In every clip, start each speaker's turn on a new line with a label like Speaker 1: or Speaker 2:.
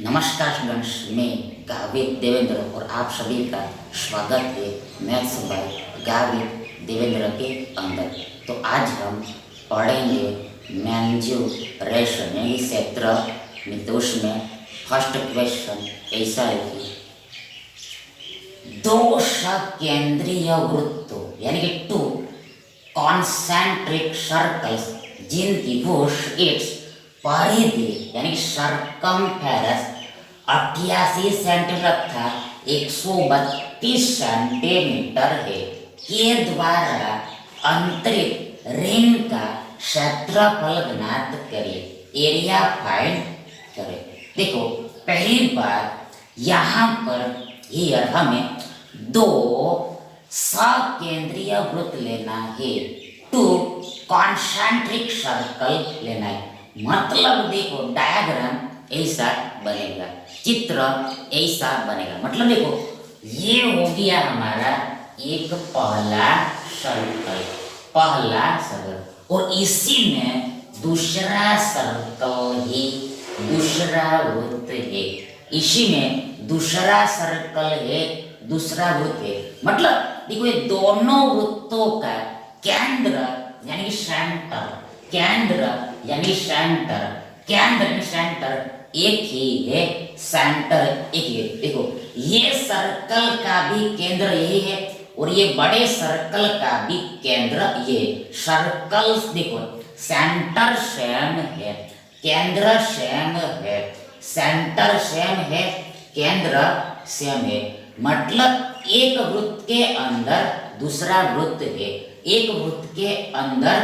Speaker 1: नमस्कार स्टूडेंट्स, मैं गावित देवेंद्र और आप सभी का स्वागत है मैथ्स बाय गावित देवेंद्र के अंदर। तो आज हम पढ़ेंगे मेंसुरेशन यानी क्षेत्र में। तो उसमें फर्स्ट क्वेश्चन ऐसा है कि दो सकेंद्रीय वृत्तों यानी कि टू कॉन्सेंट्रिक सर्कल्स जिनकी भूष इट्स परिधि यानी सरकमफेरेंस 88 सेंटीमीटर तथा 132 सेंटीमीटर है के द्वारा अंतरित रिंग का क्षेत्रफल ज्ञात करें, एरिया फाइंड करें। देखो, पहली बात यहाँ पर हियर हमें दो सकेंद्रीय वृत्त लेना है, टू कॉन्सेंट्रिक सर्कल लेना है। मतलब देखो, डायग्राम ऐसा बनेगा, चित्र ऐसा बनेगा। मतलब देखो, ये हो गया हमारा एक पहला सर्कल, और इसी में दूसरा सर्कल ही दूसरा वृत्त है, इसी में दूसरा सर्कल है, दूसरा वृत्त है। मतलब देखो, ये दोनों वृत्तों का केंद्र यानी सेंटर, केंद्र यानी सेंटर एक ही है, सेंटर एक ही है। देखो, ये सर्कल का भी केंद्र यही है और ये बड़े सर्कल का भी केंद्र ये। सर्कल देखो, सेंटर सेम है, केंद्र सेम है, सेंटर सेम है, केंद्र सेम है। मतलब एक वृत्त के अंदर दूसरा वृत्त है, एक वृत्त के अंदर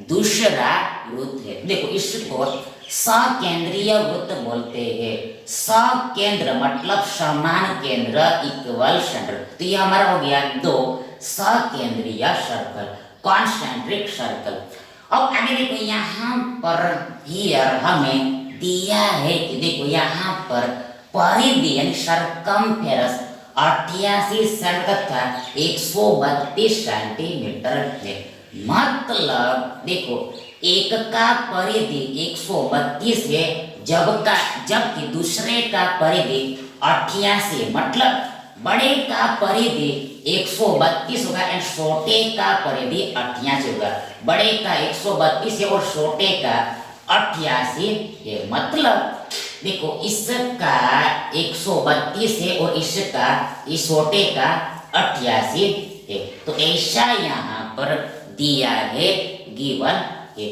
Speaker 1: दूसरा वृत्त है। देखो, इसको सकेंद्रीय वृत्त बोलते हैं। सकेंद्र मतलब समान केंद्र, इक्वल सेंटर। तो ये हमारा हो गया दो सकेंद्रीय सर्कल, कॉन्सेंट्रिक सर्कल। अब आगे देखो, यहाँ पर हियर हमें दिया है कि देखो, यहाँ पर परिधि यानी सरकमफेरेंस 88 सेंटीमीटर था, 132 सेंटीमीटर है। मतलब देखो, एक का परिधि 132 है, जबकि दूसरे का परिधि 88। मतलब बड़े का परिधि 132 होगा एंड छोटे का परिधि 88 होगा। बड़े का 132 है और छोटे का 88 है। मतलब देखो, इसका 132 है और इसका इस छोटे का 88 है। तो ऐसा यहाँ पर दिया है, गिवन है।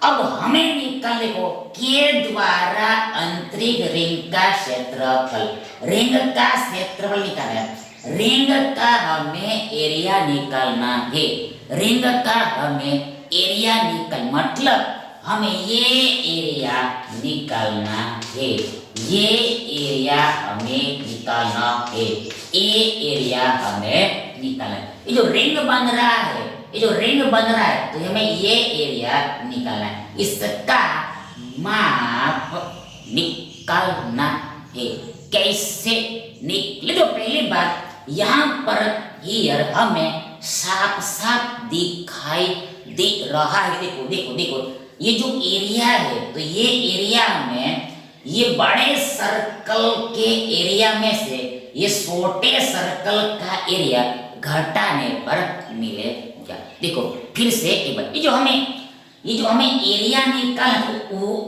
Speaker 1: अब हमें निकालने को के द्वारा आंतरिक रिंग का क्षेत्रफल, रिंग का क्षेत्रफल निकालना है। रिंग का हमें एरिया निकालना है, रिंग का हमें एरिया मतलब हमें ये एरिया निकालना है, ये एरिया हमें निकालना है, ये एरिया हमें निकालना है। ये जो रिंग बन रहा है, ये जो रिंग बन रहा है, तो हमें ये एरिया निकालना है, इसका माप निकालना है। कैसे निकले? तो पहली बात यहाँ पर हियर हमें साफ साफ दिखाई दे रहा है। देखो देखो देखो, ये जो एरिया है, तो ये एरिया में ये बड़े सर्कल के एरिया में से ये छोटे सर्कल का एरिया घटाने पर मिलेगा। देखो फिर से एक बार, ये जो हमें एरिया निकालना,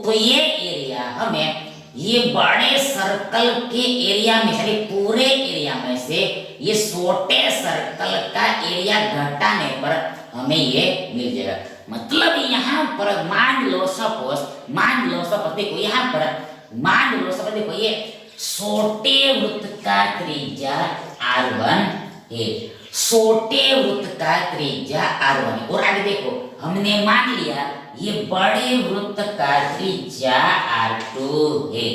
Speaker 1: तो ये एरिया हमें ये बड़े सर्कल के एरिया में से, पूरे एरिया में से ये छोटे सर्कल का एरिया घटाने पर हमें ये मिल जाएगा। मतलब यहाँ पर मान लो सपोज देखो, यहाँ पर मान लो सपोज देखो, ये छोटे वृत्त का त्रिज्या R1 है, छोटे वृत्त का त्रिज्या R1 है। और आगे देखो, हमने मान लिया ये बड़े वृत्त का त्रिज्या R2 है,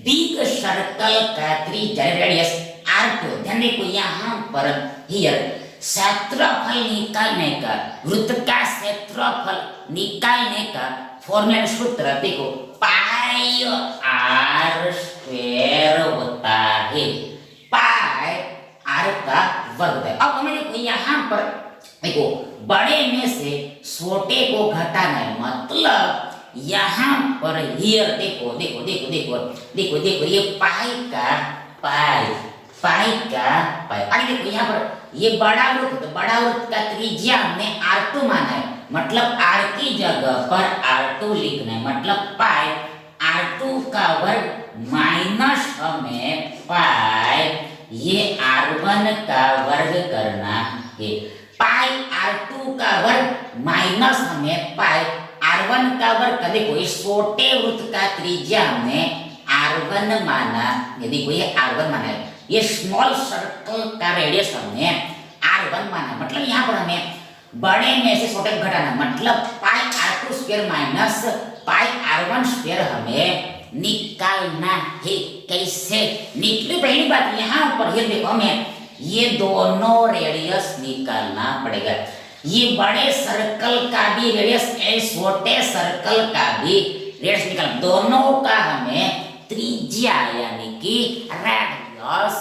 Speaker 1: बिग सर्कल का त्रिज्या रेडियस R2। ध्यान देखो, यहाँ पर हियर क्षेत्रफल निकालने का, वृत्त का क्षेत्रफल निकालने का फॉर्मूला सूत्र देखो, पाई R स्क्वायर होता है, पाई R का वर्ग है। अब हमें देखो, यहाँ पर देखो, बड़े में से छोटे को घटाना है। मतलब यहाँ पर हियर देखो देखो देखो देखो देखो देखो ये पाई का पाई पाई का पाई। आगे देखो यहाँ पर ये बड़ा वृत्त, तो बड़ा वृत्त का त्रिज्या हमने R2 माना है, मतलब R की जगह पर R2 लिखना है, मतलब पाई R2 का वर्ग माइनस हमें पाई ये R1 का वर्ग करना है। पाई R2 का वर्ग माइनस हमें पाई R1 का वर्ग का। देखो इस छोटे वृत्त का त्रिज्या हमने R1 माना, यदि कोई R1 माना है, ये स्मॉल सर्कल का रेडियस हमने R1 माना, मतलब यहाँ पर हमें बड़े में से छोटे घटाना, मतलब पाई R2 स्क्वायर माइनस पाई R1 स्क्वायर हमें निकालना है। कैसे निकले? पहली बात यहाँ पर ये देखो हमें ये दोनों रेडियस निकालना पड़ेगा। ये बड़े सर्कल का भी रेडियस, छोटे सर्कल का भी रेडियस निकाल, दोनों का हमें त्रिज्या यानी कि रेडियस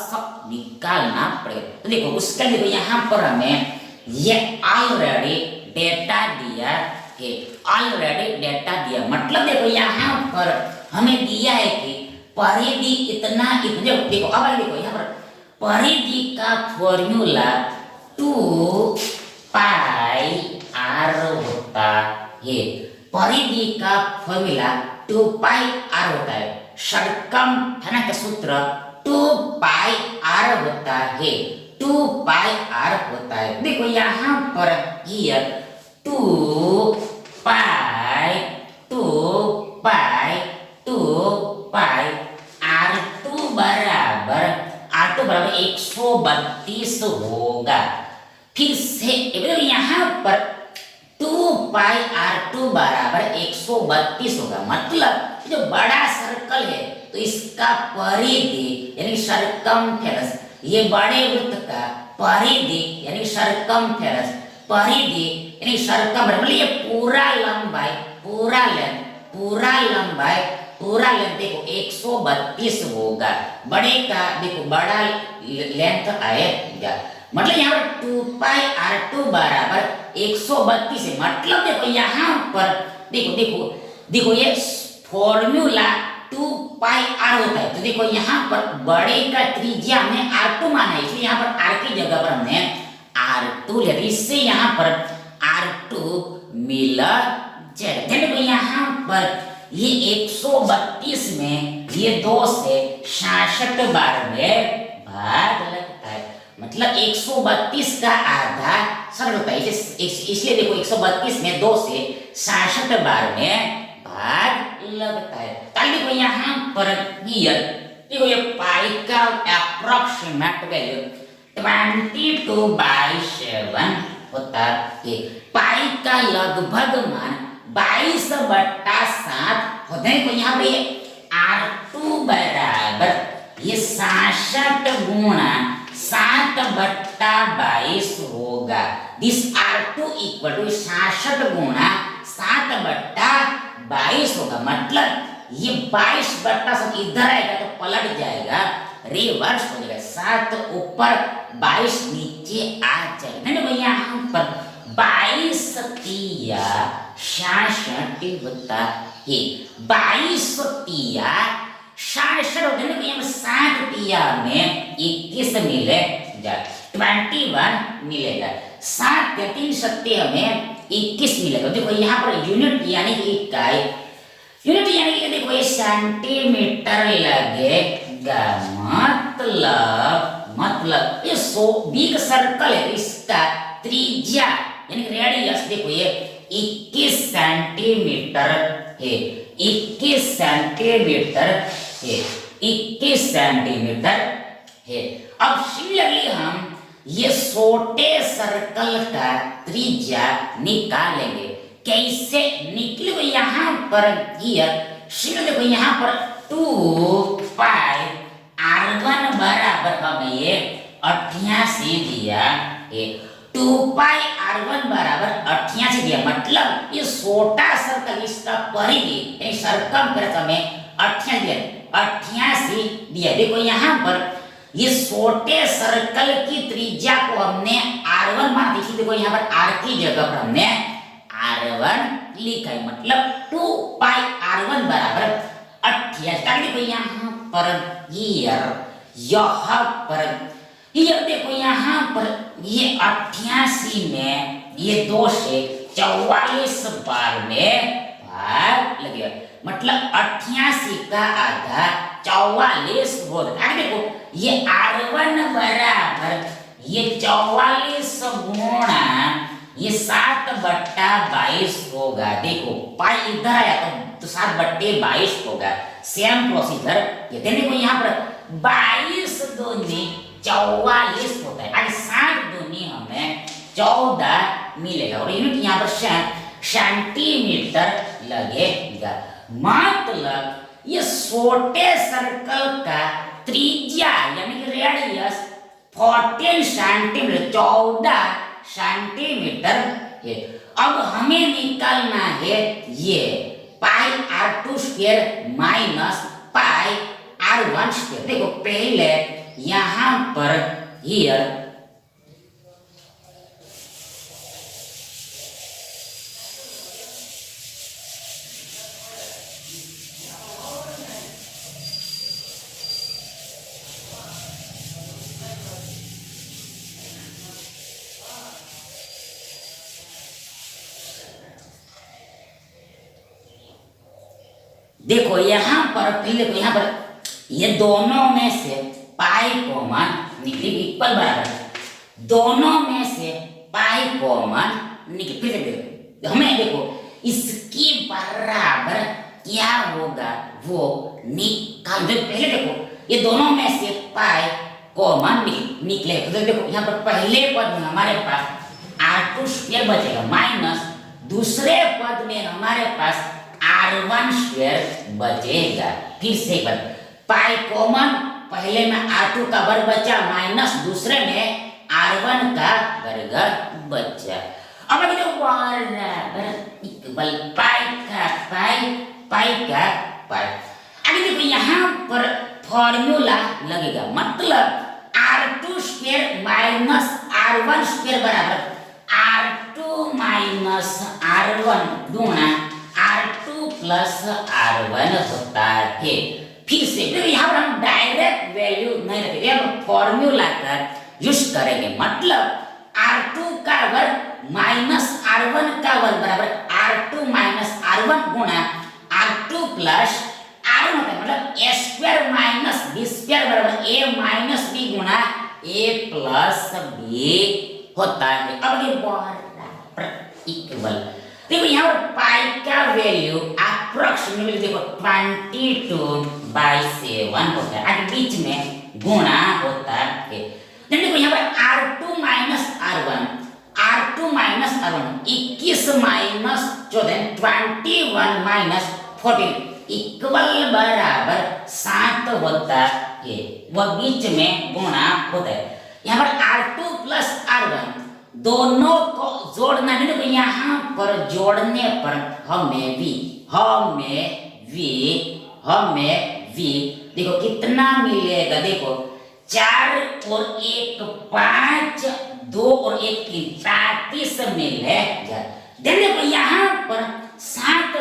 Speaker 1: निकालना पड़ेगा। तो देखो उसका देखो यहाँ पर हमें ये ऑलरेडी डेटा दिया है, ऑलरेडी डेटा दिया, मतलब देखो यहाँ पर हमें दिया है कि परिधि इतना इतने। देखो अब देखो यहाँ पर परिधि का फॉर्मूला 2 पाई r होता है, परिधि का फॉर्मूला 2 पाई r होता है, षटकम है ना का सूत्र 2 पाई r होता है, 2 पाई r होता है। देखो यहाँ पर here 2 pi 2 pi 2 pi R2 बराबर 132 होगा। फिर से यहाँ पर 2 पाई R2 बराबर 132 होगा, मतलब जो बड़ा सर्कल है तो इसका परिधि यानी सरकमफेरेंस, ये बड़े वृत्त का परिधि यानी सरकमफेरेंस, परिधि यानी सरकमफेरेंस, मतलब ये पूरा लंबाई पूरा लेंथ देखो 132 होगा। बड़े का देखो बड़ा लेंथ आएगा, मतलब यहाँ पर 2 पाई R2 बराबर 132 है, मतलब देखो यहाँ पर देखो देखो देखो ये फॉर्मूला 2 पाई r होता है। तो देखो यहाँ पर बड़े का त्रिज्या हमने R2 माना है, इसलिए यहाँ पर r की जगह पर हमने R2 लिया, इससे यहाँ पर R2 मिला जाएगा। देखो यहाँ पर ये 132 में ये 2 से 66 बार में भाग लगता है, मतलब 132 का आधा सरल होता है, इसलिए देखो 132 में 2 से 66 बार में भाग लगता है। देखो यहाँ पर देखो ये पाई का अप्रोक्सीमेट वैल्यू 22/7 होता है। पाई का लगभग मान 22/7 होता है। तो यहाँ पे R2 बराबर ये 66 गुणा 7/22 होगा। दिस R2 इक्वल टू 66 गुणा 7/22 होगा, मतलब ये 22/7 इधर आएगा तो पलट जाएगा, रिवर्स हो जाएगा, 7 ऊपर 22 नीचे आ जाएगा। नहीं यहाँ पर 22 तिया 66 होता है, 22 तिया 66 होता है ना, यहाँ 7 तिया में 21 मिलेगा, 21 मिलेगा, 7 या 3 सत्य हमें 21 मिलेगा। देखो यहाँ पर यूनिट यानी कि इकाई, यूनिट यानी कि देखो ये सेंटीमीटर लगेगा, मतलब ये बिग सर्कल है, इसका त्रिज्या यानी रेडियस देखो ये 21 सेंटीमीटर है, 21 सेंटीमीटर है, 21 सेंटीमीटर है। अब सिमिलरली हम ये छोटे सर्कल का त्रिज्या निकालेंगे। कैसे निकलेगा? यहाँ पर देखो यहाँ पर 2 पाई R1 बराबर हमें ये 88 दिया है, 2 पाई R1 बराबर 88 दिया, मतलब ये छोटा सर्कल इसका परिधि सरकमफेरेंस हमें 88 दिया। देखो यहाँ पर ये छोटे सर्कल की त्रिज्या को हमने R1 माना, इसलिए देखो यहाँ पर R की जगह पर हमने R1 लिखा है, मतलब 2 पाई R1 बराबर 88। देखो यहाँ पर यहाँ पर ये देखो यहाँ पर ये 88 में ये 2 से 44 बार में भाग लगेगा, मतलब 88 का आधा 44 होगा। देखो ये R1 बराबर ये 44 गुणा ये 7/22 होगा। देखो पाई इधर आया तो 7/22 होगा। सेम प्रोसीजर ये देखो यहाँ पर 22 दूनी 44 होता है, आगे 7 दूनी हमें 14 मिलेगा और यूनिट यहाँ पर सेंटीमीटर लगेगा। मतलब ये छोटे सर्कल का त्रिज्या यानी कि रेडियस 14 सेंटीमीटर 14 सेंटीमीटर है। अब हमें निकालना है ये पाई R2 स्क्वायर माइनस पाई R1 स्क्वायर। देखो पहले यहाँ पर हियर देखो यहाँ पर पहले तो यहाँ पर ये दोनों में से पाई कॉमन निकली इक्वल बराबर, दोनों में से पाई कॉमन निकली। फिर से देखो हमें देखो इसकी बराबर क्या होगा वो निकाल दे। पहले देखो ये दोनों में से पाई कॉमन निकले तो देखो यहाँ पर पहले पद में हमारे पास R2 स्क्वायर बचेगा माइनस दूसरे पद में हमारे पास R1 स्क्वायर बचेगा। फिर से एक बार पाई कॉमन, पहले में R2 का वर्ग बचा माइनस दूसरे में R1 का वर्ग बचा। अब अगर जो बराबर इक्वल पाई का पाई आगे देखो यहाँ पर फॉर्मूला लगेगा, मतलब R2 square minus R1 square बराबर R2 माइनस R1 गुणा R2 प्लस R1 होता है। फिर से यहाँ पर हम डायरेक्ट वैल्यू नहीं रखेंगे, हम फॉर्मूला का यूज करेंगे, मतलब R2 का वर्ग माइनस R1 का वर्ग बराबर R2 माइनस R1 गुणा R2 प्लस R1 होता है, मतलब A square minus B square बराबर A माइनस B गुणा A प्लस B होता है। अब ये बराबर इक्वल देखो यहाँ पर पाई का वैल्यू अप्रोक्सीमेटली देखो 22/7 होता है, आगे बीच में गुणा होता है। देखो यहाँ पर R2 minus R1 21 minus 14 21 minus 14 equal बराबर 7 होता है, वह बीच में गुणा होता है। यहाँ पर R2 प्लस R1 दोनों को जोड़ना है, देखो यहाँ पर जोड़ने पर हमें v देखो कितना मिलेगा, देखो 4 और 1 5 2 और 1 3 35 मिलेगा। देखो यहाँ पर 7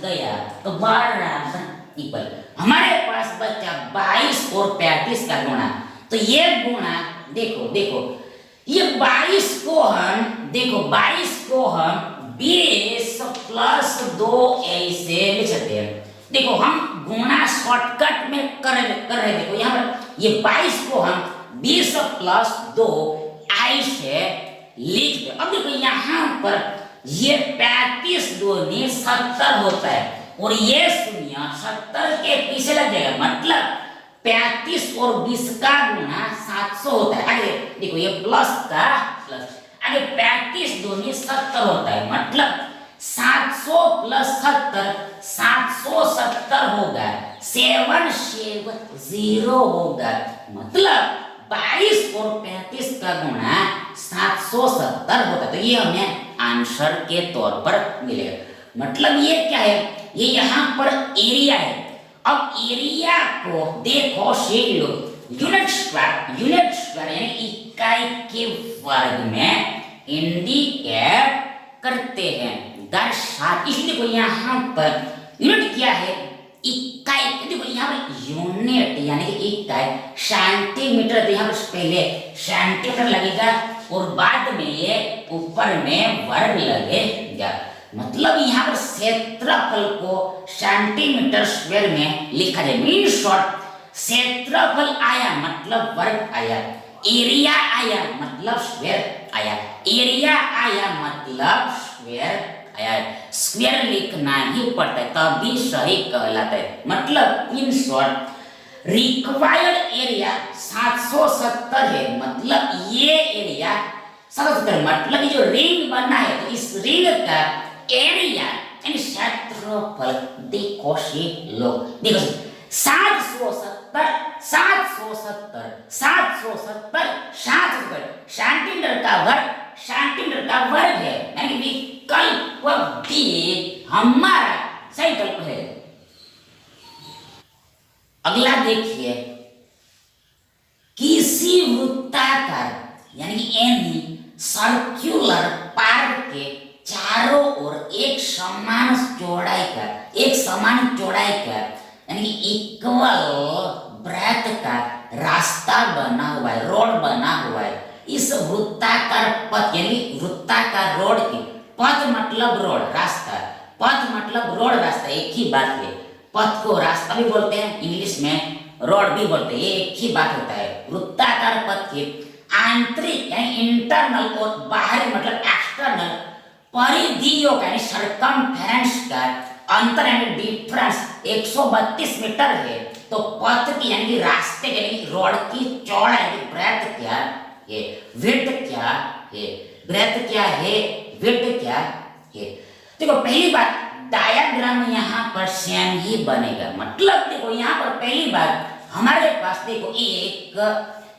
Speaker 1: गया तो बराबर इक्वल हमारे पास बचा 22 और 35 का गुणा, तो ये गुणा देखो ये 22 को हम 20 प्लस 2 ऐसे लिख सकते हैं। देखो हम गुणा शॉर्टकट में कर रहे देखो यहाँ पर ये 22 को हम 20 प्लस 2 ऐसे लिख दे। अब देखो यहाँ पर ये 35 दूनी 70 होता है और ये शून्य 70 के पीछे लग जाएगा, मतलब 35 और 20 का गुणा 700 होता है। आगे देखो ये प्लस का प्लस, आगे 35 दूनी 70 होता है, मतलब 700 प्लस 70 770 होगा, 770 होगा, मतलब 22 और 35 का गुणा 770 होता है। तो ये हमें आंसर के तौर पर मिलेगा। मतलब ये क्या है, ये यहाँ पर एरिया है। अब एरिया को देखो सीख लो, यूनिट स्क्वायर यानी इकाई के वर्ग में इंडिकेट करते हैं। दर्शा, इसलिए देखो यहाँ पर यूनिट क्या है, इकाई। देखो यहाँ पर यूनिट यानी कि इकाई सेंटीमीटर, तो यहाँ पर पहले सेंटीमीटर लगेगा और बाद में ये ऊपर में वर्ग लगेगा। मतलब यहाँ पर क्षेत्रफल को सेंटीमीटर स्क्वायर में लिखा जाए। मीन शॉर्ट, क्षेत्रफल आया मतलब वर्ग आया, एरिया आया मतलब स्क्वायर आया, एरिया आया मतलब स्क्वायर आया। स्क्वायर लिखना ही पड़ता है तभी सही कहलाता है। मतलब इन शॉर्ट रिक्वायर्ड एरिया 770 है, मतलब ये एरिया 770, मतलब ये जो रिंग बना है तो इस रिंग का एरिया यानी क्षेत्रफल देखो से लोग देखो 770 770 770 770 सेंटीमीटर का वर्ग, सेंटीमीटर का वर्ग है, यानी विकल्प बी हमारा सही विकल्प है। अगला देखिए, किसी वृत्ताकार यानी एनी सर्कुलर पार्क के चारों ओर एक समान चौड़ाई का यानी इक्वल ब्रेथ का रास्ता बना हुआ है, रोड बना हुआ है। इस वृत्ताकार पथ यानी वृत्ताकार रोड की, पथ मतलब रोड, रास्ता, पथ मतलब रोड रास्ता एक ही बात है। पथ को रास्ता भी बोलते हैं, इंग्लिश में रोड भी बोलते हैं, ये एक ही बात होता है। वृत्ताकार पथ के आंतरिक यानी इंटरनल और बाहरी मतलब एक्सटर्नल परिधियों का यानी सरकमफेरेंस का अंतर यानी डिफरेंस 132 मीटर है। तो पथ की यानी रास्ते यानी रोड की चौड़ाई ब्रेथ क्या है, विड्थ क्या है, ब्रेथ क्या है, विड्थ क्या है। देखो पहली बात, डायग्राम यहाँ पर सेम ही बनेगा। मतलब देखो यहाँ पर पहली बात हमारे पास देखो एक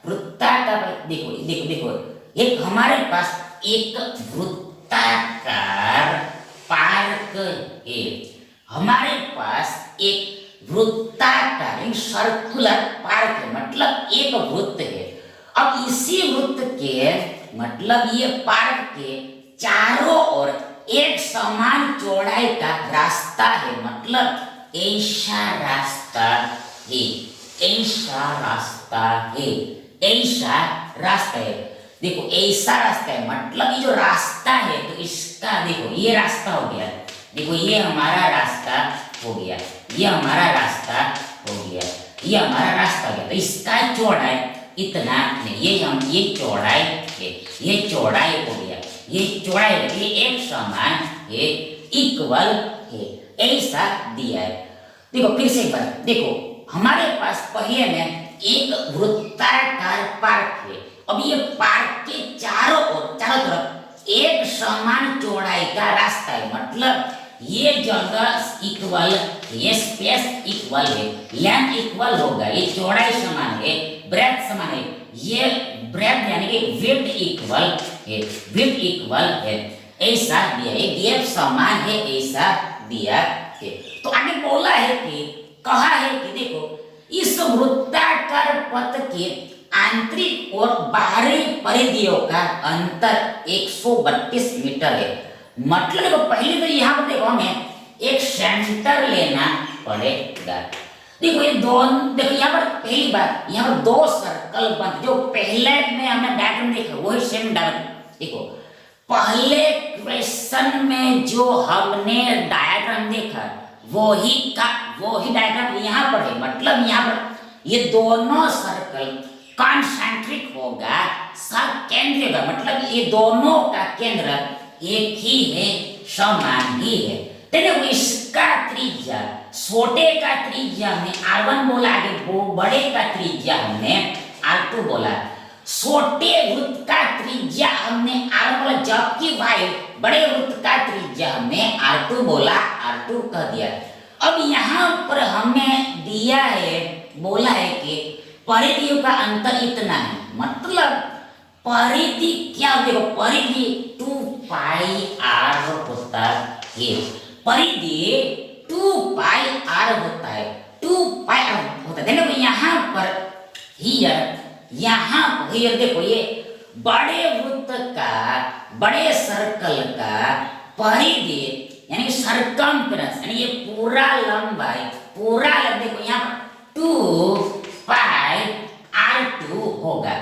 Speaker 1: वृत्ताकार, देखो देखो देखो एक हमारे पास एक वृत्ताकार पार्क है, हमारे पास एक वृत्ताकार सर्कुलर पार्क है, मतलब एक वृत्त है। अब इसी वृत्त के मतलब ये पार्क के चारों ओर एक समान चौड़ाई का रास्ता है, मतलब ऐसा रास्ता है, ऐसा रास्ता है, ऐसा रास्ता है। देखो ऐसा रास्ता है मतलब ये जो रास्ता है तो इसका देखो ये रास्ता हो गया, देखो ये हमारा रास्ता हो गया, ये हमारा रास्ता हो गया, ये हमारा रास्ता हो गया। तो इसका चौड़ाई इतना नहीं, ये चौड़ाई है, ये चौड़ाई हो गया, ये चौड़ाई ये एक समान है, इक्वल है, ऐसा दिया है। देखो फिर से एक बार देखो, हमारे पास पहले में एक वृत्ताकार पार्क है। अब ये पार्क के चारों तरफ एक समान चौड़ाई का रास्ता है, मतलब ये जगह इक्वल, ये स्पेस इक्वल है, लेंथ इक्वल होगा, ये चौड़ाई समान है, ब्रेथ समान है, ये ब्रेथ यानी कि विड्थ इक्वल है, विड्थ इक्वल है, ऐसा दिया है, गैप समान है, ऐसा दिया है। तो आगे बोला है कि कहा है कि देखो इस वृत्ताकार पथ के आंतरिक और बाहरी परिधियों का अंतर 132 मीटर है। मतलब देखो पहले तो यहाँ पर देखो हमें एक सेंटर लेना पड़ेगा। देखो ये दोनों, देखो यहाँ पर पहली बात यहाँ पर दो सर्कल बन, जो पहले में हमने डायग्राम देखा वही सेम डायग्राम। देखो पहले क्वेश्चन में जो हमने डायग्राम देखा वही डायग्राम यहाँ पर है। मतलब यहाँ पर ये दोनों सर्कल कॉन्सेंट्रिक होगा, सकेंद्रीय होगा, मतलब ये दोनों का केंद्र एक ही है, समान ही है। देखो इसका त्रिज्या, छोटे का त्रिज्या हमने R1 बोला, आगे वो बड़े का त्रिज्या हमने R2 बोला। छोटे वृत्त का त्रिज्या हमने R1 बोला, जबकि भाई बड़े वृत्त का त्रिज्या हमने R2 बोला, R2 कह दिया। अब यहाँ पर हमें दिया है, बोला है कि परिधियों का अंतर इतना है, मतलब परिधि क्या, देखो परिधि 2 पाई r होता है, परिधि 2 पाई r होता है, 2 पाई r होता है। देखो यहाँ पर हियर देखो ये बड़े वृत्त का, बड़े सर्कल का परिधि यानी सरकमफ्रेंस यानी ये पूरा लंबाई देखो यहाँ पर 2πr2 होगा,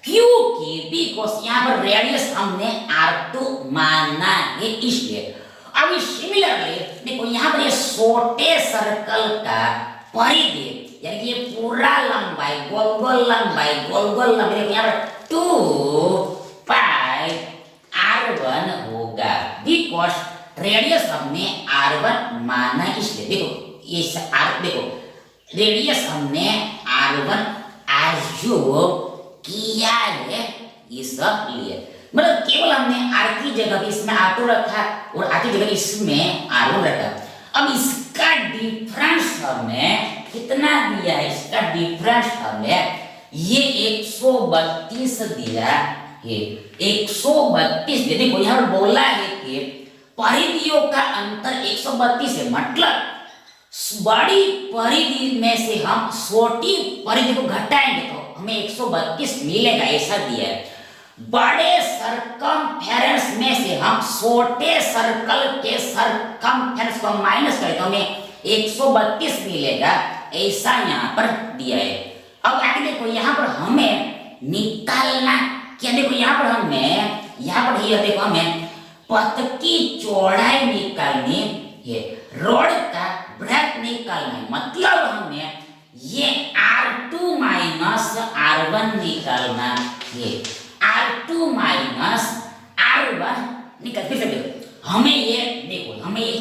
Speaker 1: क्योंकि बिकॉज यहाँ पर रेडियस हमने r2 माना है इसलिए। अभी सिमिलरली देखो यहाँ पर ये छोटे सर्कल का परिधि यानी कि ये पूरा लंबाई गोल लंबाई देखो यहाँ पर 2πr1 होगा, बिकॉज रेडियस हमने r1 माना इसलिए। देखो ये देखो रेडियस हमने r1 एज्यूम किया है इसलिए, मतलब केवल हमने r की जगह इसमें r2 रखा और r की जगह इसमें r1 रखा। अब इसका डिफरेंस हमें कितना दिया है, इसका डिफरेंस हमें ये 132 दिया है, 132। देखो यहाँ पर बोला है कि परिधियों का अंतर 132 है, मतलब बड़ी परिधि में से हम छोटी परिधि को घटाएंगे तो हमें 132 मिलेगा, ऐसा दिया है। बड़े सरकमफेरेंस में से हम छोटे सर्कल के सरकमफेरेंस को माइनस करें तो हमें 132 मिलेगा, ऐसा यहाँ पर दिया है। अब आगे देखो यहाँ पर हमें निकालना क्या, देखो यहाँ पर देखो हमें पथ की चौड़ाई निकालनी है, रोड का ब्रेथ निकालना है, मतलब हमें ये r2 माइनस r1 निकालना है, r2 माइनस r1 निकाल। फिर से देखो हमें ये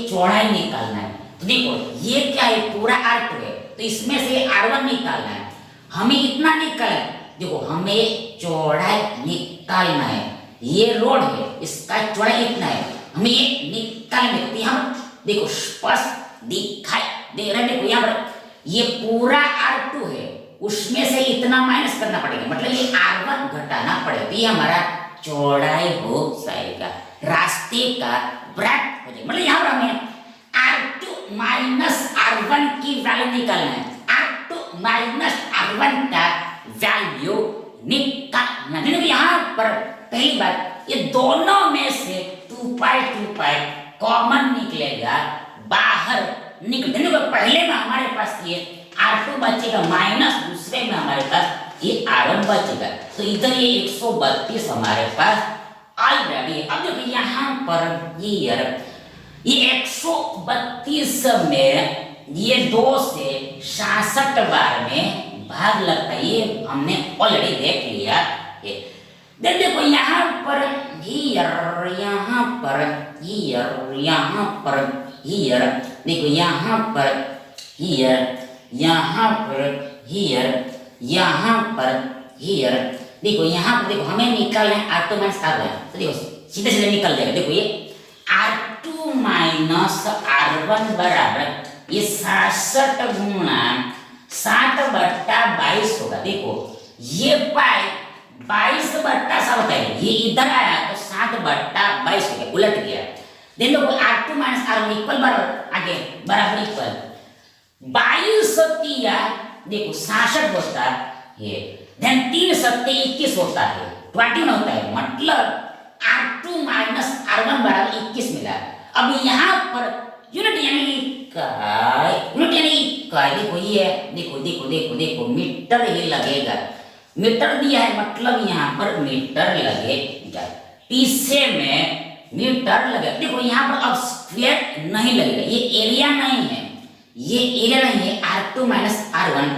Speaker 1: चौड़ाई निकालना है, तो देखो ये क्या है, पूरा r2 है तो इसमें से r1 निकालना है, हमें इतना निकालना है। देखो हमें चौड़ाई निकालना है, ये रोड है इसका चौड़ाई इतना है, हमें ये निकालना है। यहाँ देखो स्पष्ट दिखाई दे रहा है, देखो यहाँ पर ये पूरा r2 है, उसमें से इतना माइनस करना पड़ेगा, मतलब ये r1 घटाना पड़ेगा, तो ये हमारा चौड़ाई हो जाएगा, रास्ते का ब्रेथ हो जाएगा। मतलब यहाँ पर हमें r2 माइनस r1 की वैल्यू निकालना है, r2 माइनस r1 का वैल्यू निकालना। देखो यहाँ पर पहली बात ये दोनों में से 2π कॉमन निकलेगा, बाहर निकल। देखो पहले में हमारे पास ये r2 बचेगा माइनस दूसरे में हमारे पास ये r1 बचेगा, तो इधर ये 132 हमारे पास ऑलरेडी। अब देखो यहाँ पर ये 132 में ये 2 से 66 बार में भाग लगता है, ये हमने ऑलरेडी देख लिया है। देखो यहाँ पर हियर, यहाँ पर हियर, यहाँ पर हियर, देखो यहाँ पर हियर, यहाँ पर हियर, यहाँ पर हियर, देखो यहाँ पर देखो हमें निकालना है r2 माइनस r1, तो देखो सीधे सीधे निकल जाएगा। देखो ये r2 माइनस r1 बराबर ये 67 गुणा 60/22 होगा। देखो ये पाई 22/7 होता है, ये इधर आया तो 60/22 हो गया, उलट गया। देन देखो r2 माइनस r1 इक्वल बराबर आगे बराबर इक्वल 22 सत्तिया देखो 66 होता है, देन 3 सत्ते 21 होता है, 21 होता है, मतलब r2 माइनस r1 बराबर 21 मिला। अब यहाँ पर यूनिट यानी इकाई देखो ये देखो देखो देखो देखो मीटर ही लगेगा, मीटर दिया है मतलब यहाँ पर मीटर लगेगा, पीछे में मीटर लगेगा। देखो यहाँ पर अब स्क्वायर नहीं लगेगा, ये एरिया नहीं है, ये एरिया नहीं है, r2 माइनस r1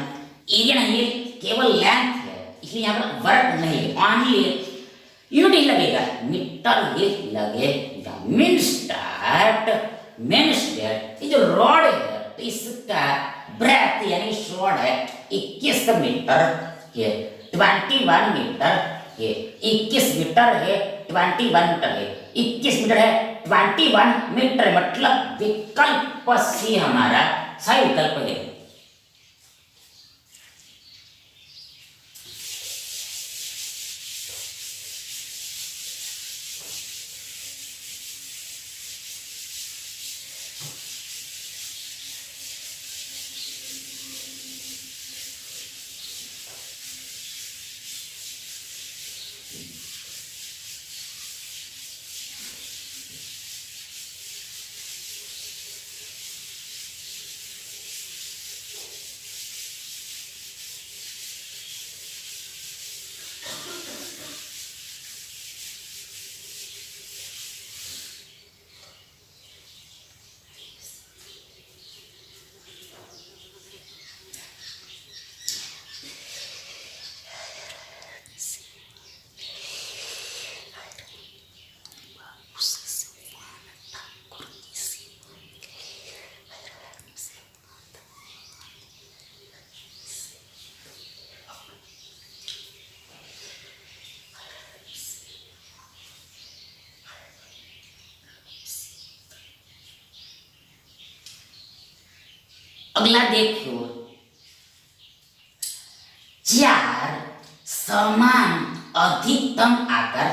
Speaker 1: एरिया नहीं है, केवल लेंथ है, इसलिए यहाँ पर वर्ग नहीं है, ओनली यूनिट ही लगेगा, मीटर ही लगेगा। मीन्स दैट ये जो रॉड है तो इसका ब्रेथ यानी शॉर्ट है 21 मीटर है, 21 मीटर है, 21 मीटर है, 21 मीटर है, 21 मीटर है, 21 मीटर, मतलब विकल्प सी हमारा सही विकल्प है। अगला देखो, चार समान अधिकतम आकार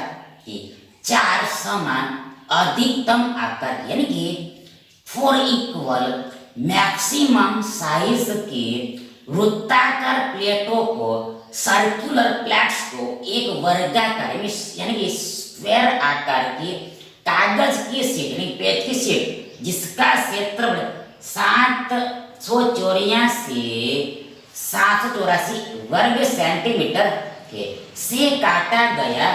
Speaker 1: के, चार समान अधिकतम आकार यानी कि 4 इक्वल मैक्सिमम साइज के वृत्ताकार प्लेटों को, सर्कुलर प्लेट्स को एक वर्गाकार यानी कि स्क्वायर आकार के कागज की शीट यानी पेज की शीट जिसका क्षेत्रफल 784 वर्ग सेंटीमीटर के से काटा गया,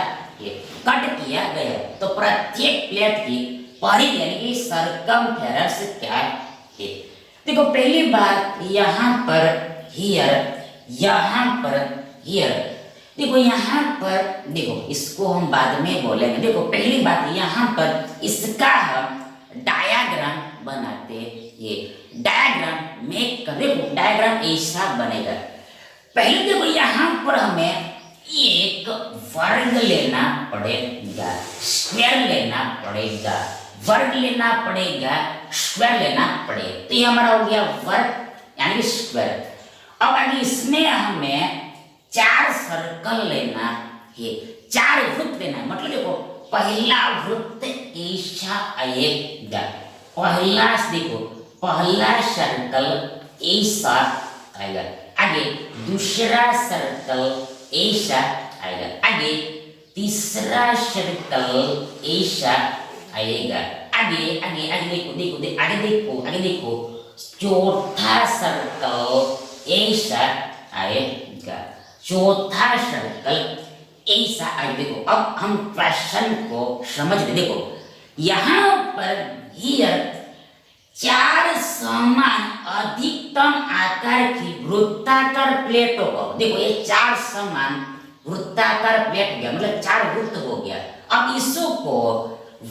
Speaker 1: कट किया गया। तो प्रत्येक प्लेट की परिधि यानी कि सरकमफेरेंस क्या है। देखो पहली बात यहाँ पर हियर, यहाँ पर हियर, देखो यहाँ पर देखो इसको हम बाद में बोलेंगे। देखो पहली बात यहाँ पर इसका हम डायाग्राम बनाते, ये डायाग्राम मेक कर, देखो डायाग्राम ऐसा बनेगा। पहले देखो यहाँ पर हमें एक वर्ग लेना पड़ेगा, स्क्वायर लेना पड़ेगा, वर्ग लेना पड़ेगा, स्क्वायर लेना पड़ेगा। तो ये हमारा हो गया वर्ग यानी स्क्वायर। अब आगे इसमें हमें 4 सर्कल लेना है, 4 वृत्त लेना है। मतलब देखो पहला वृत्त ऐसा आएगा, पहला देखो पहला सर्कल ऐसा आएगा, आगे दूसरा सर्कल ऐसा आएगा, आगे तीसरा सर्कल ऐसा आएगा, आगे आगे आगे देखो देखो देखो आगे देखो आगे देखो चौथा सर्कल ऐसा आएगा, चौथा सर्कल ऐसा आएगा। देखो अब हम प्रश्न को समझ ले। देखो यहाँ पर हियर 4 समान अधिकतम आकार की वृत्ताकार प्लेटों को, देखो ये 4 समान वृत्ताकार प्लेट गया, मतलब 4 वृत्त हो गया। अब इसको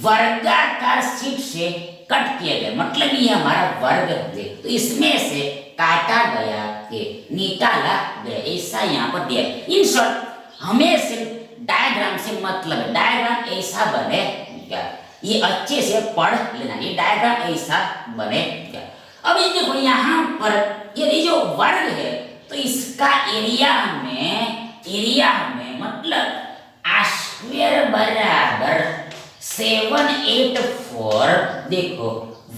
Speaker 1: वर्गाकार शीट से कट किया गया, मतलब ये हमारा वर्ग है। तो इसमें से काटा गया, निकाला गया, ऐसा यहाँ पर दिया। इन शॉर्ट हमें सिर्फ डायग्राम से मतलब है, डायग्राम ऐसा बनेगा, ये अच्छे से पढ़ लेना, ये डायग्राम ऐसा बनेगा। अब ये देखो यहाँ पर ये जो वर्ग है तो इसका एरिया में मतलब स्क्वायर बराबर 784 देखो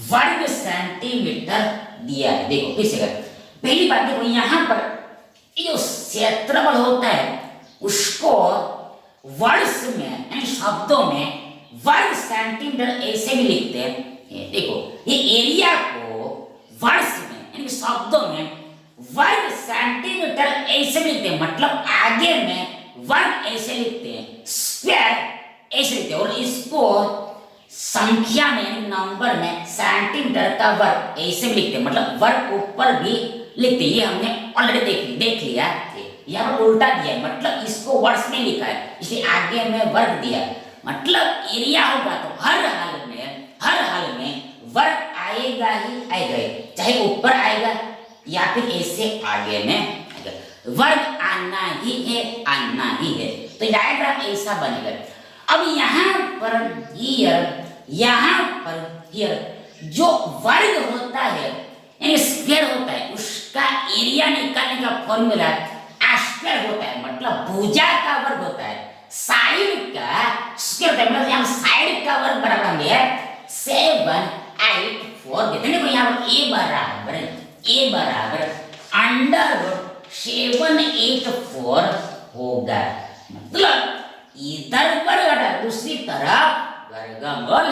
Speaker 1: वर्ग सेंटीमीटर दिया है। देखो किस जगह पहली बात देखो यहाँ पर ये जो क्षेत्रफल होता है उसको वर्ष में यानी शब्दों में वर्ग सेंटीमीटर ऐसे भी लिखते हैं। देखो ये एरिया को वर्ष में यानी शब्दों में वर्ग सेंटीमीटर ऐसे भी लिखते हैं, मतलब आगे में वर्ग ऐसे लिखते हैं, स्क्वायर ऐसे लिखते हैं, और इसको संख्या में यानी नंबर में सेंटीमीटर का वर्ग ऐसे भी लिखते हैं, मतलब वर्ग ऊपर भी लिखते हैं। ये हमने ऑलरेडी देख लिया, यहाँ पर उल्टा दिया है, मतलब इसको वर्ष में लिखा है इसलिए आगे में वर्ग दिया है। मतलब एरिया होगा तो हर हाल में वर्ग आएगा ही आएगा, चाहे ऊपर आएगा या फिर ऐसे आगे में आएगा, वर्ग आना ही है। तो डायग्राम ऐसा बनेगा। अब यहाँ पर हियर जो वर्ग होता है यानी स्क्वायर होता है उसका एरिया निकालने का फॉर्मूला स्क्वायर होता है, मतलब भुजा का वर्ग होता है, साइड का स्क्वायर होता है, मतलब यहाँ साइड का वर्ग बराबर है 784 देते हैं। यहाँ पर a बराबर अंडर 784 होगा, मतलब इधर वर्ग हटा दूसरी तरफ वर्गमूल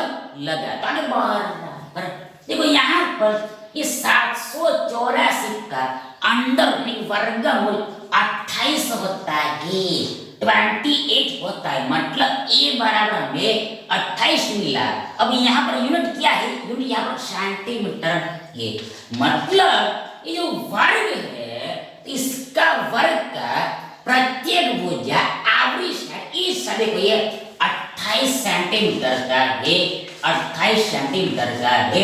Speaker 1: लगा तो बराबर। देखो यहाँ पर ये 784 का अंडर वर्गमूल 28 होता है, 28 होता है, मतलब a बराबर हमें 28 मिला। अब यहाँ पर यूनिट क्या है, यूनिट यहाँ पर सेंटीमीटर है, मतलब ये जो वर्ग है इसका वर्ग का प्रत्येक भुजा आवृत साइड इस साइड को ये 28 सेंटीमीटर का है, 28 सेंटीमीटर का है,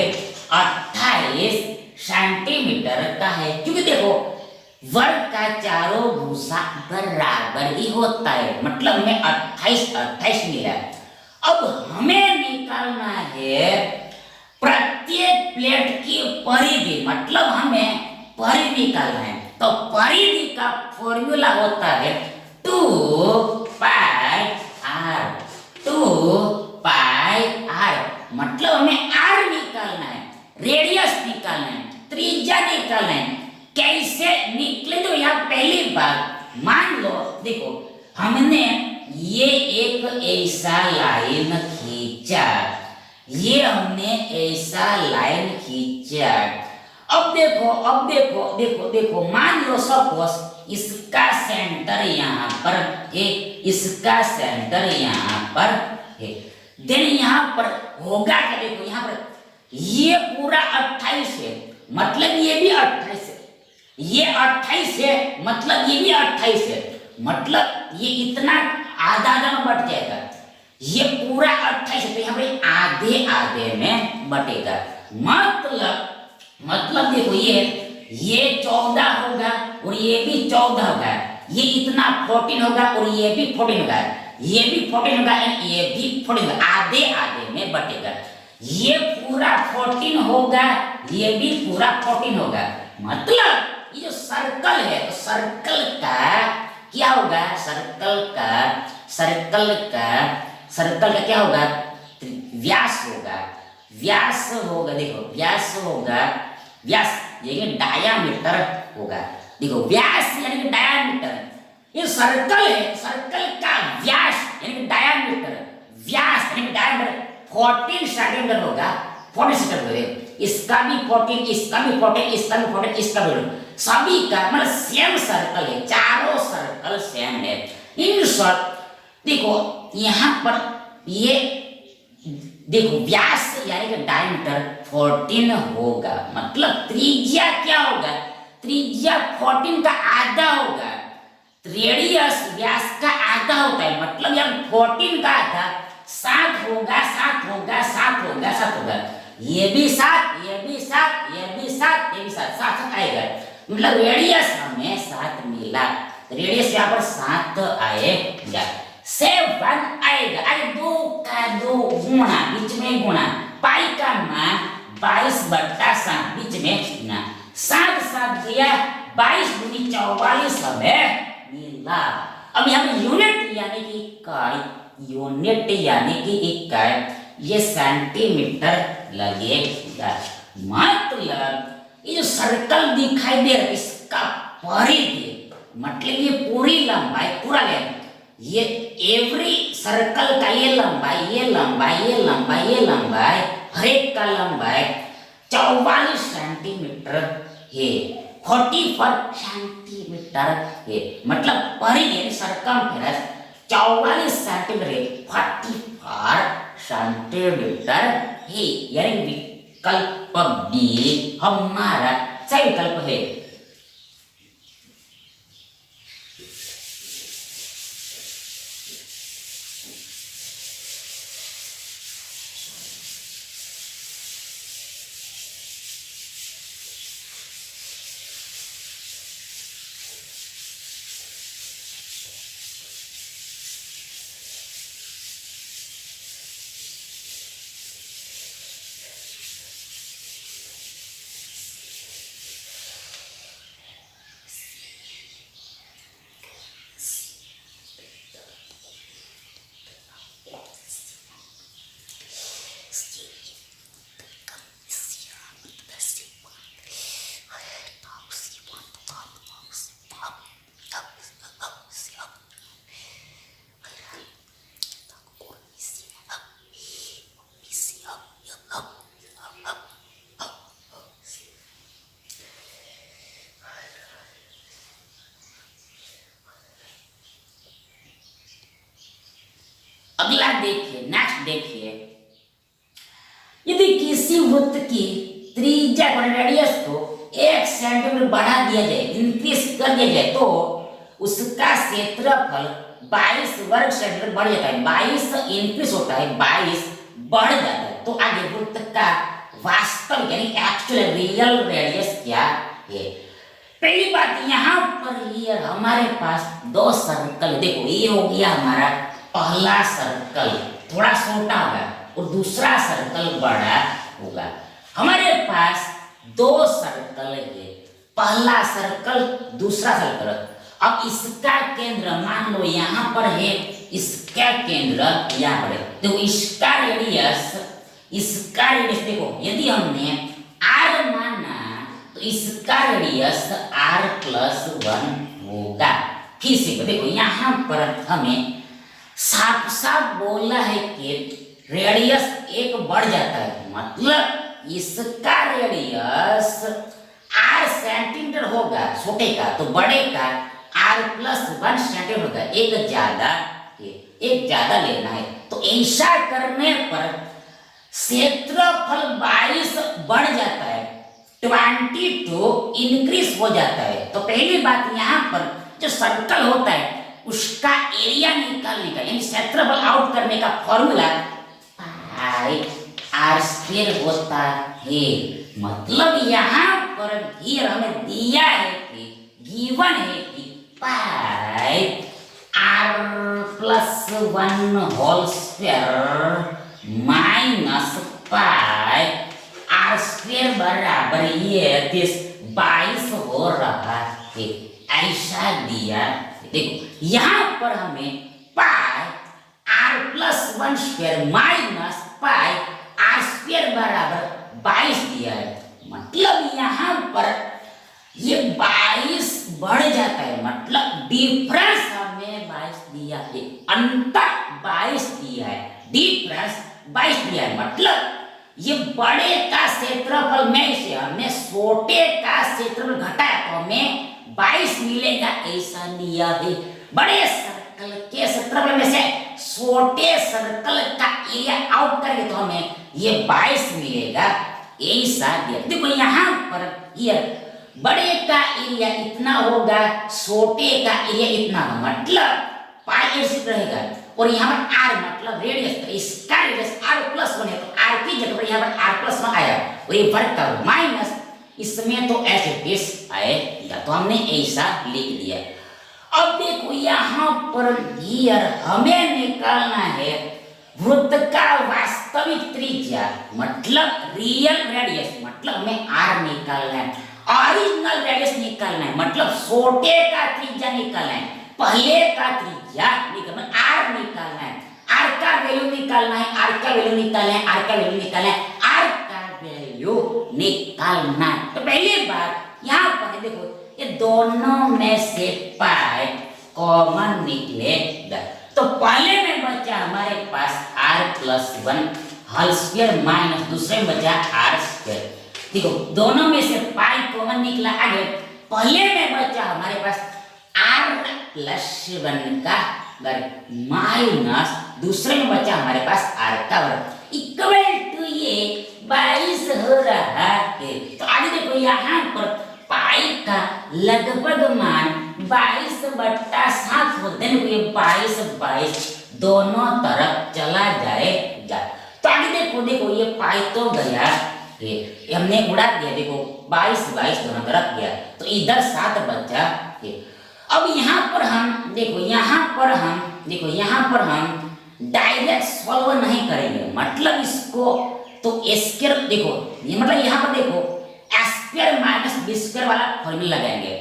Speaker 1: 28 सेंटीमीटर का है, क्योंकि देखो वर्ग का चारों भुजा बराबर ही होता है, मतलब हमें 28 मिला। अब हमें निकालना है प्रत्येक प्लेट की परिधि, मतलब हमें परिधि निकालना है। तो परिधि का फॉर्मूला होता है 2 पाई r, 2 पाई r। मतलब हमें r निकालना है, रेडियस निकालना है, त्रिज्या निकालना है। कैसे निकले? तो यहाँ पहली बात मान लो, देखो हमने ये एक ऐसा लाइन खींचा, ये हमने ऐसा लाइन खींचा। अब देखो, अब देखो देखो देखो, मान लो सपोज इसका सेंटर यहाँ पर है, इसका सेंटर यहाँ पर है। देन यहाँ पर होगा क्या? देखो यहाँ पर ये पूरा 28 है, मतलब ये भी 28 है, ये 28 है, मतलब ये भी 28 है, मतलब ये इतना आधा आधा में बट जाएगा। ये पूरा 28 है, तो यहाँ पे आधे आधे में बटेगा। मतलब देखो ये 14 होगा और ये भी 14 होगा, ये इतना 14 होगा और ये भी 14 होगा, ये भी 14 होगा, ये भी 14 होगा, आधे आधे में बटेगा। ये पूरा 14 होगा, ये भी पूरा 14 होगा। मतलब ये जो सर्कल है, तो सर्कल का क्या होगा? सर्कल का क्या होगा? व्यास होगा, व्यास होगा। देखो व्यास होगा, व्यास यानी डायामीटर होगा। देखो व्यास यानी कि डायामीटर, ये सर्कल है, सर्कल का व्यास यानी कि डायामीटर, व्यास यानी कि डायामीटर 14 सेंटीमीटर होगा, 14 सेंटीमीटर। इसका भी 14, इसका भी 14, इसका भी 14, इसका भी 14, सभी का मतलब सेम सर्कल है, चारों सर्कल सेम है। इन शॉर्ट देखो यहाँ पर ये देखो व्यास यानी कि डायमीटर 14 होगा, मतलब त्रिज्या क्या होगा? त्रिज्या 14 का आधा होगा। रेडियस व्यास का आधा होता है, मतलब यहाँ 14 का आधा 7 होगा, 7 होगा, 7 होगा, 7 होगा। ये भी 7, ये भी 7, ये भी 7, ये भी 7, 7 आएगा। मतलब रेडियस हमें 7 मिला, रेडियस यहाँ पर 7 आएगा। 7 आएगा, अरे 2 का 2 गुणा, बीच में गुणा, पाई का मान 22/7, बीच में गुणा, 7 7 दिया 22 दूनी 44 हमें मिला। अब यहाँ पे यूनिट यानी कि इकाई, यूनिट यानी कि इकाई, ये सेंटीमीटर लगेगा। मतलब ये जो सर्कल दिखाई दे रहा है, इसका परिधि मतलब ये पूरी लंबाई, पूरा लेंथ, ये एवरी सर्कल का ये लंबाई, ये लंबाई, ये लंबाई, ये लंबाई, हर एक का लंबाई 44 सेंटीमीटर है, 44 सेंटीमीटर है। मतलब परिधि सरकमफेरेंस 44 सेंटीमीटर है, 44 सेंटीमीटर है। यानी विकल्प बी हमारा सही विकल्प है। अगला देखिए, नेक्स्ट देखिए, यदि किसी वृत्त की त्रिज्या को, रेडियस को 1 सेंटीमीटर बढ़ा दिया जाए, इंक्रीज कर दिया जाए, तो उसका क्षेत्रफल 22 वर्ग सेंटीमीटर बढ़ जाता है। 22 इंक्रीज होता है, 22 बढ़ जाता है। तो आगे वृत्त का वास्तविक यानी एक्चुअल रियल रेडियस क्या है? पहली बात, यहाँ पर ये हमारे पास 2 सर्कल, देखो ये हो गया हमारा पहला सर्कल, थोड़ा छोटा होगा, और दूसरा सर्कल बड़ा होगा। हमारे पास 2 सर्कल है, पहला सर्कल दूसरा सर्कल। अब इसका केंद्र मान लो यहाँ पर है, इसका केंद्र यहाँ पर है, तो इसका रेडियस देखो, यदि हमने r माना तो इसका रेडियस r+1 होगा। फिर से देखो यहाँ पर हमें साफ साफ बोला है कि रेडियस एक बढ़ जाता है, मतलब इसका रेडियस r सेंटीमीटर होगा छोटे का, तो बड़े का r+1 सेंटीमीटर होगा, एक ज्यादा लेना है। तो ऐसा करने पर क्षेत्रफल 22 बढ़ जाता है, 22 इंक्रीज हो जाता है। तो पहली बात यहाँ पर जो सर्कल होता है उसका एरिया निकालने का यानी क्षेत्रफल आउट करने का फॉर्मूला r² होता है। मतलब यहाँ पर हियर हमें दिया है कि गिवन है कि pi r+1 whole square minus pi r² बराबर ये 22 हो रहा है, ऐसा दिया। देखो यहाँ पर हमें पाई r+1 square minus pi r² बराबर 22 दिया है। मतलब यहाँ पर ये 22 बढ़ जाता है, मतलब डिफरेंस हमें 22 दिया है, अंतर 22 दिया है, डिफरेंस 22 दिया है। मतलब ये बड़े का क्षेत्रफल में से हमने छोटे का क्षेत्रफल घटाया तो हमें 22 मिलेगा, ऐसा दिया है। बड़े सर्कल के क्षेत्रफल में से छोटे सर्कल का एरिया आउट करेंगे तो हमें ये 22 मिलेगा, ऐसा दिया। देखो यहाँ पर ये बड़े का एरिया इतना होगा, छोटे का एरिया इतना होगा, मतलब पाई ऐसे रहेगा। और यहाँ पर r मतलब रेडियस, तो इसका रेडियस r+1 है, तो r की जगह पर यहाँ पर r+1 आया और ये वर्ग का माइनस इसमें तो ऐसे पेश आएगा, तो हमने ऐसा लिख दिया। अब देखो यहाँ पर हियर हमें निकालना है वृत्त का वास्तविक त्रिज्या, मतलब रियल रेडियस, मतलब हमें r निकालना है, ओरिजिनल रेडियस निकालना है, मतलब छोटे का त्रिज्या निकालना है, पहले का त्रिज्या निकालना है, r निकालना है, r का वैल्यू निकालना है, r का वैल्यू निकालना है, r का वैल्यू निकालना है, r का वैल्यू निकालना है। तो पहली बात यहाँ पर देखो ये दोनों में से पाई कॉमन निकलेगा, तो पहले में बचा हमारे पास r+1 होल स्क्वायर माइनस दूसरे में बचा r²। देखो दोनों में से पाई कॉमन निकला, आगे पहले में बचा हमारे पास r+1 का वर्ग माइनस दूसरे में बचा हमारे पास r का वर्ग इक्वल टू ये 22 हो रहा है। तो आगे देखो यहाँ पर पाई का लगभग मान 22/7 होते हैं, ये 22 दोनों तरफ चला जाएगा। तो आगे देखो ये पाई तो गया, ये हमने उड़ा दिया, देखो 22 दोनों तरफ गया, तो इधर 7 बचा। अब यहाँ पर हम देखो यहाँ पर हम डायरेक्ट सॉल्व नहीं करेंगे, मतलब इसको तो स्क्वायर देखो ये मतलब यहाँ पर देखो स्क्वायर माइनस बी स्क्वायर वाला फॉर्मूला लगाएंगे,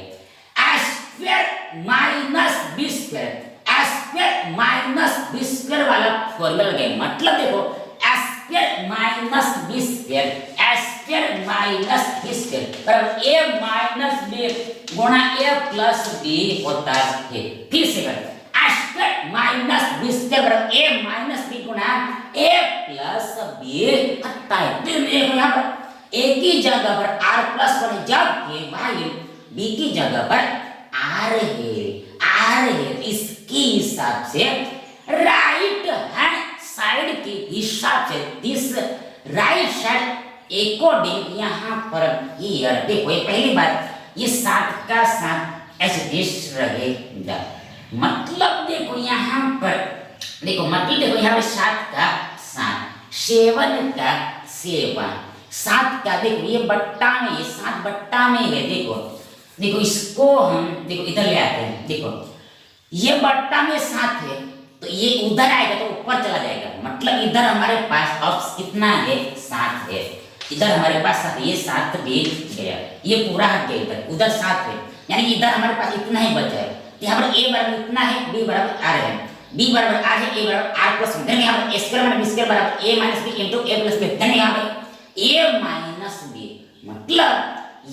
Speaker 1: स्क्वायर माइनस बी स्क्वायर वाला फॉर्मूला लगाएंगे, मतलब देखो स्क्वायर माइनस बी स्क्वायर बराबर a माइनस b गुणा a प्लस b होता है। फिर से करें स्क्वायर माइनस बी स्क्वायर बराबर a माइनस b गुणा a प्लस b होता है। फिर देखो यहाँ पर a की जगह पर r+1 जबकि भाई b की जगह पर r है, इसके हिसाब से राइट हैंड साइड के हिसाब से दिस राइट साइड अकॉर्डिंग यहाँ पर हियर देखो ये पहली बात ये 7 का 7 ऐसे रहेगा, मतलब देखो यहाँ पर मतलब देखो यहाँ पर 7 का 7 7 का 7 का देखो ये बट्टा में, ये 7 बट्टा में है। देखो इसको हम देखो इधर ले आते हैं, देखो ये बट्टा में 7 है तो ये उधर आएगा तो ऊपर चला जाएगा, मतलब इधर हमारे पास अब कितना है 7 है। इधर हमारे पास ये 7 भी गया, ये पूरा हट गया इधर, उधर 7 है, यानी कि इधर हमारे पास इतना ही बचा है। यहाँ पर a बराबर इतना है, b बराबर r है, b बराबर r है, a बराबर r प्लस b, यहाँ पर a square minus b square बराबर a minus b into a plus b, यहाँ पर a माइनस b, मतलब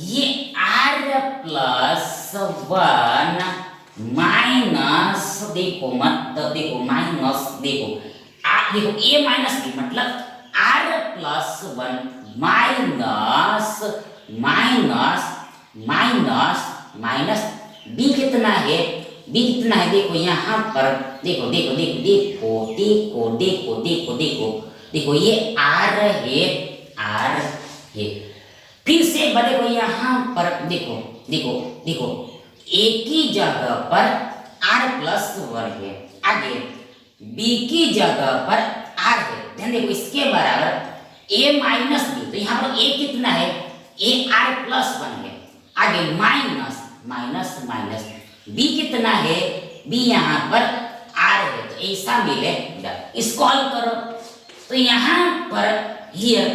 Speaker 1: ये r प्लस 1 माइनस देखो मतलब देखो माइनस देखो देखो a माइनस b मतलब r plus 1 minus minus minus minus b कितना है, b कितना है देखो यहाँ पर देखो देखो देखो देखो देखो देखो देखो देखो देखो ये r है, r है, फिर से एक बार देखो यहाँ पर देखो देखो देखो a की जगह पर r प्लस 1 है, आगे b की जगह पर r है, ध्यान देखो इसके बराबर a माइनस b, तो यहाँ पर a कितना है, a r प्लस 1 है, आगे माइनस माइनस माइनस b कितना है, b यहाँ पर r है, तो ऐसा मिलेगा। इसको हल करो तो यहाँ पर हियर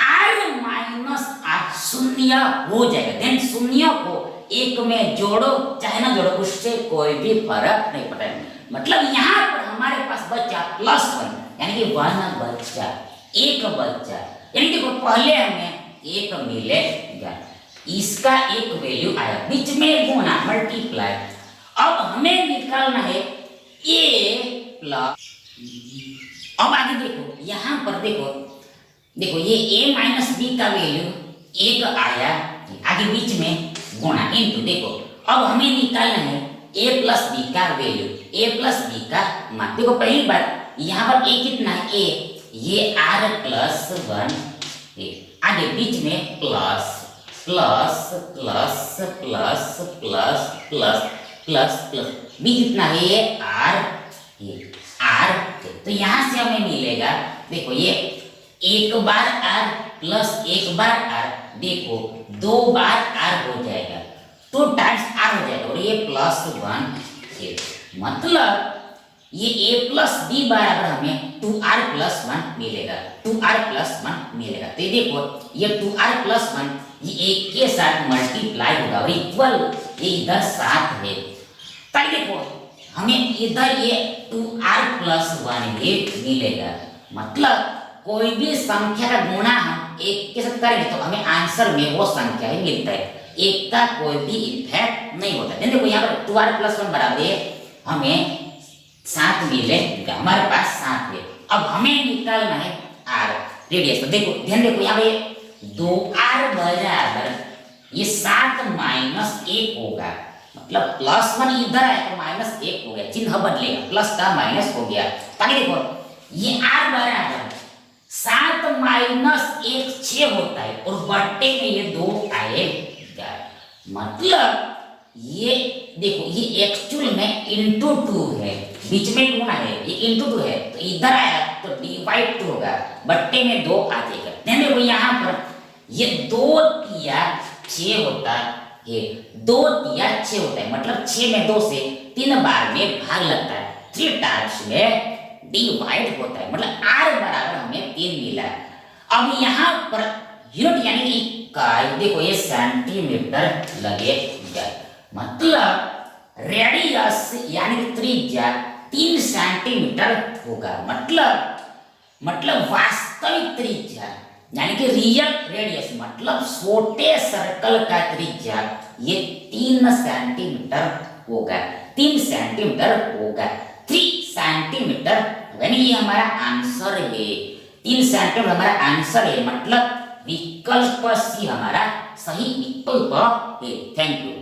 Speaker 1: r माइनस r शून्य हो जाएगा, देन शून्य को एक में जोड़ो चाहे ना जोड़ो उससे कोई भी फर्क नहीं पड़ेगा, मतलब यहाँ पर हमारे पास बचा प्लस 1 यानी कि 1 बचा, एक बचा, यानी देखो पहले हमें एक मिलेगा, इसका एक वैल्यू आया, बीच में गुना मल्टीप्लाई, अब हमें निकालना है a प्लस, अब आगे देखो यहाँ पर देखो देखो ये a माइनस b का वैल्यू एक आया, आगे बीच में गुणा इनटू, देखो अब हमें निकालना है a प्लस b का वैल्यू, a प्लस b का मान, देखो पहली बार यहाँ पर a कितना है, a ये r प्लस 1 है, आगे बीच में plus plus plus plus plus plus plus plus b कितना है, ये r है, r, तो यहाँ से हमें मिलेगा देखो ये एक बार r प्लस एक बार r, देखो 2 बार r हो जाएगा, 2 टाइम्स r हो जाएगा, और ये प्लस 1 है, मतलब ये a प्लस b बराबर हमें 2r प्लस 1 मिलेगा, 2r प्लस 1 मिलेगा, तो ये देखो ये 2r प्लस 1 ये एक के साथ मल्टीप्लाई होगा और इक्वल ये इधर 7 है, तब देखो हमें इधर ये 2r प्लस 1 ये मिलेगा, मतलब कोई भी संख्या का गुणा हम एक के साथ करेंगे तो हमें आंसर में वो संख्या ही मिलता है, एक का कोई भी इफेक्ट नहीं होता है। देखो यहाँ पर 2r प्लस 1 बराबर है हमें 7 मिलेगा, हमारे पास 7 है, अब हमें निकालना है r रेडियस, तो देखो ध्यान देखो यहाँ पे 2r बराबर ये 7 माइनस 1 होगा, मतलब प्लस 1 इधर है तो माइनस 1 हो गया, चिन्ह बदलेगा, प्लस का माइनस हो गया, ताकि देखो ये r बराबर 7 माइनस 1 6 होता है और बट्टे में ये 2 आएगा, मतलब ये देखो ये एक्चुअल में इंटू 2 है, बीच में गुणा है, ये इंटू 2 है, तो इधर आया तो डिवाइड 2 होगा, बट्टे में 2 आ जाएगा, देखो यहाँ पर ये 2 तिया 6 होता है, 2 तिया 6 होता है, मतलब 6 में 2 से 3 बार में भाग लगता है, 3 टाइम्स में डिवाइड होता है, मतलब r बराबर हमें 3 मिला। अब यहाँ पर यूनिट यानी इकाई देखो ये सेंटीमीटर लगेगा, मतलब रेडियस यानी त्रिज्या 3 सेंटीमीटर होगा, मतलब वास्तविक त्रिज्या यानी कि रियल रेडियस मतलब छोटे सर्कल का त्रिज्या ये 3 सेंटीमीटर होगा, 3 सेंटीमीटर होगा, 3 सेंटीमीटर, यानी ये हमारा आंसर है, 3 सेंटीमीटर हमारा आंसर है, मतलब विकल्प सी हमारा सही विकल्प है। Thank you.